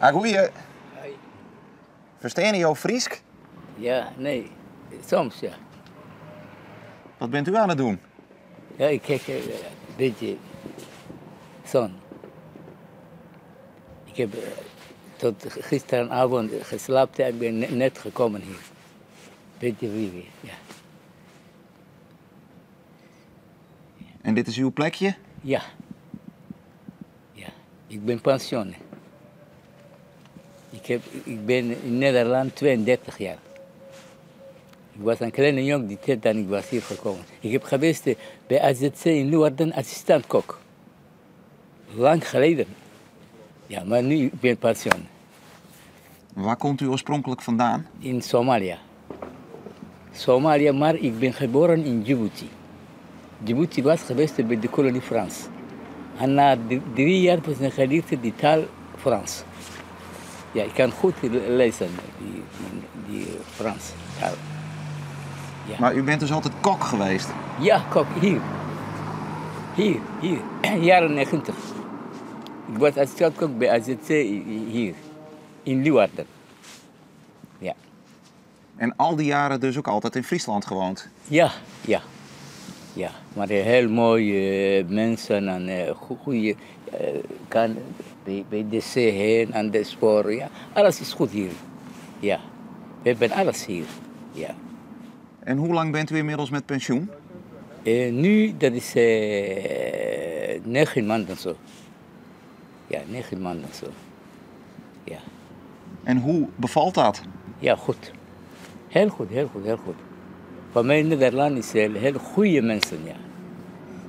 Goeie. Hoi. Verstaan je Friesk? Ja, nee. Soms, ja. Wat bent u aan het doen? Ja, ik kijk een beetje zon. Ik heb tot gisteravond geslapen en ik ben net gekomen hier. Beetje wie, ja. En dit is uw plekje? Ja. Ja. Ik ben pensioen. Ik ben in Nederland 32 jaar. Ik was een kleine jongen die tijd dat ik was hier gekomen. Ik heb geweest bij AZC in Leeuwarden assistent-kok. Lang geleden. Ja, maar nu ben ik pensioen. Waar komt u oorspronkelijk vandaan? In Somalia. Somalia, maar ik ben geboren in Djibouti. Djibouti was geweest bij de kolonie Frans. En na 3 jaar was ik geleerd die taal Frans. Ja, ik kan goed lezen, die Frans taal. Ja. Maar u bent dus altijd kok geweest? Ja, kok, hier. Hier, jaren 90. Ik was assistent-kok bij AZC hier, in Leeuwarden. Ja. En al die jaren dus ook altijd in Friesland gewoond? Ja. Ja, maar heel mooie mensen en goede kan bij de zee heen en de sporen. Ja. Alles is goed hier. Ja, we hebben alles hier. Ja. En hoe lang bent u inmiddels met pensioen? Nu, dat is 9 maanden zo. Ja, 9 maanden zo. Ja. En hoe bevalt dat? Ja, goed. Heel goed. Voor mij Nederland is heel goede mensen, ja.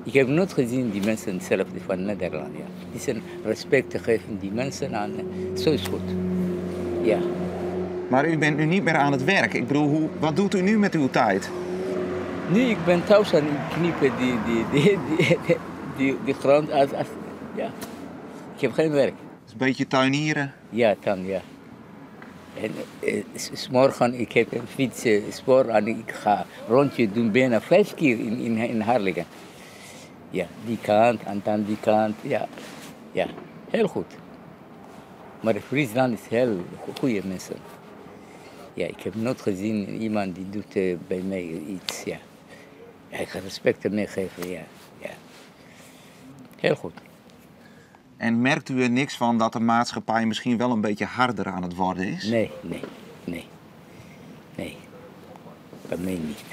Ik heb nooit gezien die mensen zelf van Nederland, ja. Die zijn respect te geven die mensen en zo is goed. Ja. Maar u bent nu niet meer aan het werk. Ik bedoel, wat doet u nu met uw tijd? Nu, ik ben thuis en ik knippen die grond als ja. Ik heb geen werk. Dus een beetje tuinieren? Ja, dan, ja. En morgen ik heb een fietsspoor en ik ga rondje doen bijna 5 keer in Harlingen. Ja, die kant en dan die kant, ja. Ja, heel goed. Maar Friesland is heel goede mensen. Ja, ik heb nooit gezien iemand die doet bij mij iets, ja. Ik ga respect meegeven, ja. Heel goed. En merkt u er niks van dat de maatschappij misschien wel een beetje harder aan het worden is? Nee. Bij mij niet.